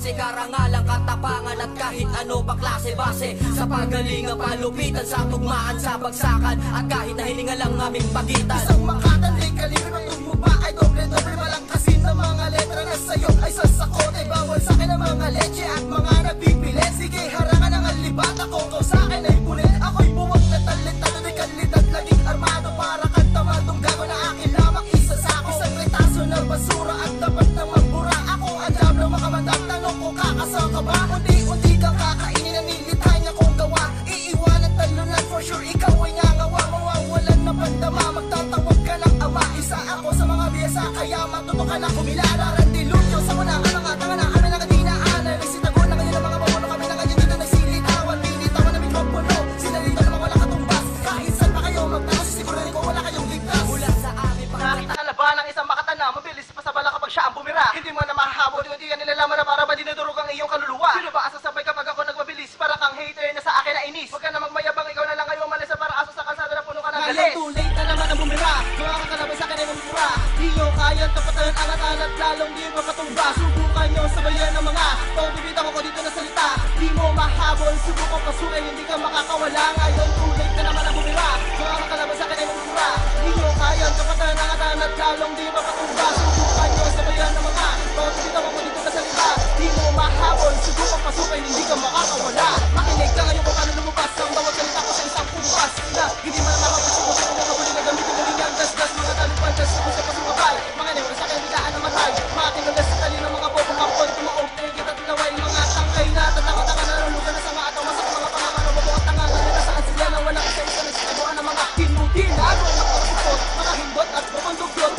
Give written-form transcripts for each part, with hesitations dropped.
base, karangalang katapangan at kahit ano pa klase base sa pagalingan, palupitan sa tugmaan, sa bagsakan at kahit na hininga lang aming pagitan. Isang makatan, di kalibre, matong mo ba ay doble-doble, malangkasin ng mga letra na sa'yo ay sasakote. Bawal sa'kin ang mga leche at mga nagpipilit. Sige, harangan ang alibat, ako kung sa'kin ay punit. Ako'y buwag na talentado, di kalidad, laging armado para kantamadong gago na akin lamang isa sa ako. Isang retaso ng basura at dapat na magbura. Ako ang diablo makamandang, tanong ko kakasang ka ba? Unti-unti kang kakainin ang nilitanya kong gawa. Iiwanan talunan, for sure ikaw ay ngangawa. Mawawalan na pandama, magtatawag ka ng ama. Isa ako sa mga biyasa, kaya matuto ka na kumilala. Randilunyo sa muna ka mga tanga na kami nakadinaanan. Nagsitagon na kayo ng mga babono, kami na ganyan dito nagsilitawan. Pinitawan na mikropono, sinalita na mga wala katumbas. Kahit saan pa kayo magtanong, sisigurahin ko wala kayong ligtas. Mula sa aming Nakita ka na ba ng isang makatana, mabilis pa sa bala kapag siya ang bumira? Hindi mo na mahahabol, hindi ka nilalaman na para ba dinudurog ang iyong kaluluwa? Sino ba asasabay kapag ako nagmabilis? Para kang hater na sa akin na inis. Huwag ka na magmayabang, ikaw na lang kayo umalis para aso sa kalsada na puno ka ng galis. Ngayon too late na naman ang bumira, mga kakalabay sa akin ay bumira. Di nyo kayang tapatan, angat-angat, lalong di mapatumba. Subukan nyo sabayan ng mga pagbibitan ko dito na salita. Di mo mahabol, subukan pasukin, hindi ka makakawala. Ngayon too late na naman ang bumira, mga kakalabay sa akin ay bumira. Di nyo kayang tapatan, angat-angat, lalong di mapatumba. Subukan nyo sabayan ng mga pagbibitan ko dito na salita. Di mo mahabol, subukan pasukin, hindi ka makakawala. Makinig ka ngayon kung paano lumabas ang bawat salita ko sa isang kumpas. Na hindi man nakapagsubukan kung nakabuli na gamitin mo rin ang gas-gas. Mga talupandas, kung sa pasumabay. Mga newra sa akin, bilaan na matay. Mga tinulas sa tali ng mga bobo, kapon, tumaog, tingin at laway. Mga tangkay na, tataka-taka na, lulugan na sa mga ataw. Masak mga pangaman, mabubuo at tanga. Nalala saan sila na walang isa-isa na sinabuan ng mga tinutin. Ako ang nakapagpupot, mga himbot at bukondugyot.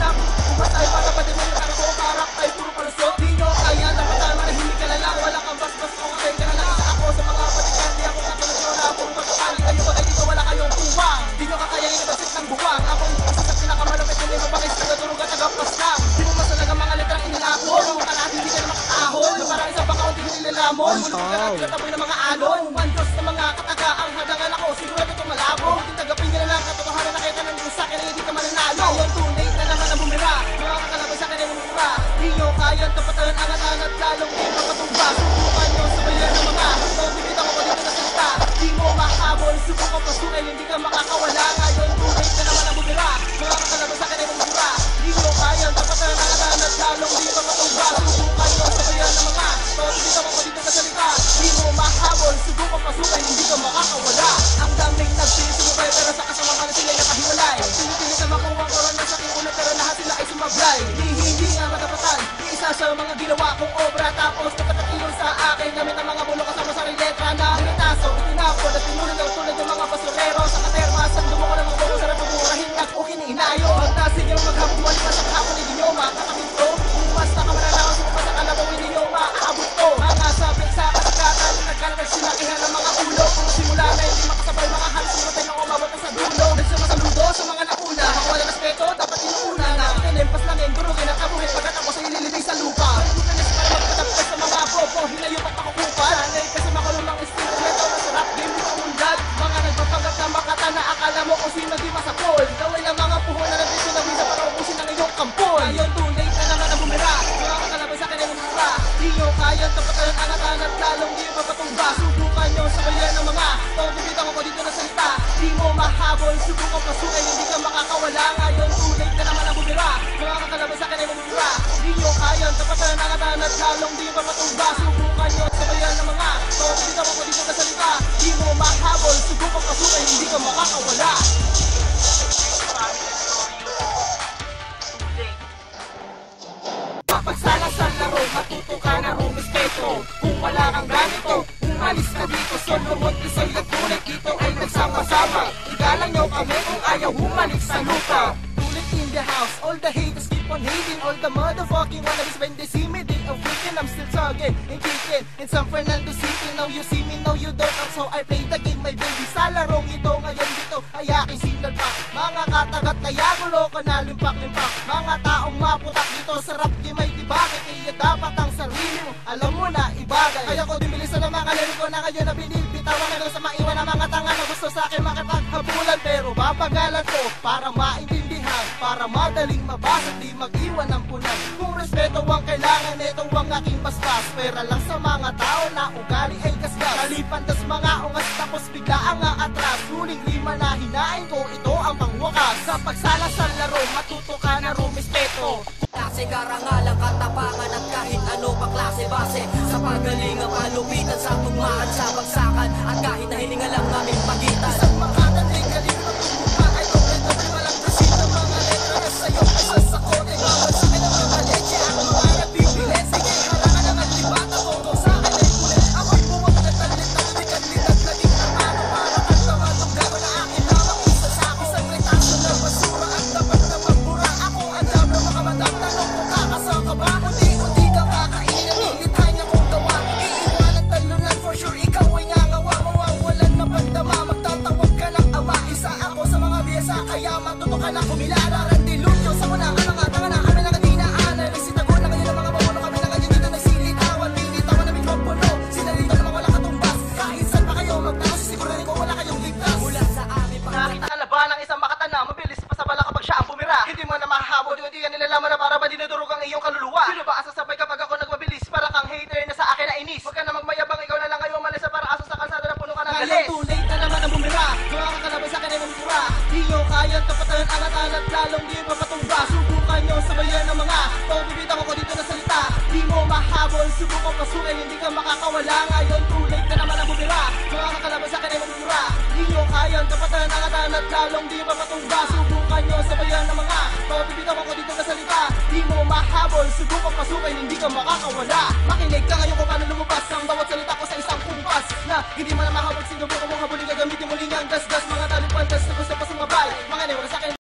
Bumas ay para pa din mo yung karako, karak ay puro palusot. Di nyo kaya, tapatan, manahimik ka na lang. Wala kang bas-bas, kung kayo ka na lang. Isa ako sa mga patikan, di ako katulad nyo na puro pagkakali. Kayo ba kayo dito, wala kayong tuwang. Di nyo kakayanin na basit ng buwang. Ako ang isa sa pinakamalapit na may mabangis, taga-turog at taga-pas lang. Di mo masalaga mga letrang inilapon. Mga kalahati, hindi ka na makatahon. Na parang isang baka unti nilalamon. Mulit ka na tinataboy ng mga alon. Mandos na mga kataga, ang hadangan ako. Sigurado itong malabo. Kunting tagapin nyo na lang, katotohanan na kayo ka ng sa akin, hindi ka mananalo. Ngayon too late na naman ang bumira, mga kakalabay sa akin ay bumira. Di nyo kaya tapatan, angat-angat, lalong di mapatumba. Subukan nyo sabayan ng mga pagbibitan ko dito na salita. Di mo mahabol, subukan pasukin, hindi ka makakawala. Ngayon too late na naman ang bumira, mga kakalabay sa akin ay bumira. Di nyo kaya tapatan, angat-angat, lalong di mapatumba. Subukan nyo sabayan ng mga pagbibitan ko dito na salita. Di mo mahabol, subukan pasukin, hindi ka makakawala. Ang daming nagsisimukay pero sa kasama na sila nakahiwalay. Pinipilit na makuha ko rin sa aking ulo pero lahat sila ay sumablay. Hindi nga matapatan, isa sa mga ginawa kong obra. Tapos nakatakiyon sa akin gamit ang mga bulong kasama sa letra na minitaso. Itinapon at tinulog ang tulad ng mga basurero. Sa katerma, sandumo ko ng mga bulong sarap pumurahin at o hinihinayo. Magtasig yung maghapon, walik pa sa kahapon ni Dinyoma. Kakapit ko, bumas na kamaralawan, sumupas sa kalabaw ni Dinyoma. Aabot ko, mga sabit sa kasikatan. Nagkalagag sinakihan ng mga ulo. Kung simula na hindi makasabay mga halos sumatay na umabot na sa dulo. Nagsumasaludo sa mga nauna, mga walang respeto, dapat inuuna na. Tinempas lang yung durugin at abuhin pagkat ako sa ililibing sa lupa. Pagkukanis para magpatapos sa mga bobo, hinayo at makukupan. Sanay kasi makulong ng instrumento na sarap, game mo umundag. Mga nagpapanggap na makatana, akala mo kung sino di masapol. Gawin ang mga puho na nandito na visa para ubusin ang iyong kampon. Ngayon too late na naman ang bumira, mga kakalabay sa akin ay bumira. Di nyo kaya tapatan, angat-angat, lalong di mapatumba. Subukan nyo sabayan ng mga pagbibitan ko dito na salita. Di mo mahabol, subukan pasukin, hindi ka makakawala. Ngayon too late na naman ang bumira, mga kakalabay sa akin ay bumira. Di nyo kaya tapatan, angat-angat, lalong di mapatumba. Subukan nyo sabayan ng mga pagbibitan ko dito na salita. Di mo mahabol, subukan pasukin, hindi ka makakawala. Pagsala sa laro, matuto ka na rumispeto. Kung wala kang ganito, umalis ka dito. Solo mo, isoy at tulik, ito ay nagsama-sama. Igalang nyo kami kung ayaw humalik sa lupa. Tulik in the house, all the haters keep on hating. All the motherfucking wannabes when they see me, they are freaking. I'm still tugging and kicking in San Fernando City. Now you see me, now you don't. So I play the game, my baby. Sa larong ito, ngayon dito ay aking signal pa. Mga katagat na yagulo ka na limpak-limpak. Mga taong maputak dito sa rap game ay bakit iya dapat ang sarili mo alam mo na ibagay. Kaya ko dimilisan ng mga lirik ko na ngayon na binibitawan. Hanggang sa maiwan ng mga tanga na gusto sa akin makipaghabulan. Pero babagalan ko para maintindihan, para madaling mabasa, di mag-iwan ng punan. Kung respeto ang kailangan, ito ang aking basta. wakas. Pera lang sa mga tao na ugali ay gasgas. Kalipan das mga ungas tapos bigla ang atras. Huling lima na hinain ko, ito ang pangwakas. Sa pagsala sa laro, matuto ka na rumispeto. Klase karangalang katapangan at kahit ano pa klase base sa pagalingan palupitan sa tugmaan sa bagsakan at kahit na hininga lang aming pagitan. Isang makadaling galing ng tumuka ay doble-doble walang kasi ng mga letra na sa'yo ay sasakote. Bawal sa akin ang mga leche ang mga nagpipilit. Sige, harangan ang atibata ko kung sa akin ay kulit. Ako'y buwag na talit-talit naging amano para kang tamatong gano'n na akin lamang isa sa akin. Isang retaso ng basura at dapat na magbura. Ako ang dabra makamatang tanong kung kakasama ka ba? Unti-unti kang kakainin ang nilitay niya kong gawa. Iiwanan talunan for sure ikaw ay nangawa. Mawawalan na pandama, magtatawag ka ng ama. Isa ako sa mga biyasa kaya matuto ka na kumilala. Randilunyo sa muna ka nga tanga na kami lang dinaanan. Isitago na kayo ng mga babono kami lang ganyan dito nagsilitawan. Binitawan na mikropono, sinalita naman wala katumbas. Kahit saan pa kayo magtanong, sisigurahin ko wala kayong ligtas. Mula sa aming Nakita ka na ba ng isang makatana? Mabilis pa sa bala kapag siya ang bumira. Hindi mo na mahahabol, hindi ka nilalaman na para ba dinudurog ang iyong kaluluwa. Sino ba asasabay kapag ako nagmabilis? Para kang hater na sa akin na inis. Huwag ka na magmayabang, ikaw na lang kayo umalis para aso sa kalsada na puno ka ng galis. Ngayon too late na naman ang bumira. Gawa ka kalabay sa akin ay mamura. Di nyo kayang kapatayan angat-angat at lalong di mapatumba. Subukan nyo sabayan ng mga pagbibitan ko dito na salita. Di mo mahabol, subukan pasukin, hindi ka makakawala. Ngayon too late na naman ang bumira. Gawa ka kalabay sa akin ay mamura. Di nyo kayang kapatayan angat-angat at lalong di mapatumba. Subukan nyo sabayan ng mga pagbibitan ko dito na salita. Di mo mahabol, subukan pasukin, hindi ka makakawala. Makinig ka ngayon kung paano lumabas ang bawat salita ko sa isang kumpas. Na hindi mo na mahabol, sinubukan mo habulin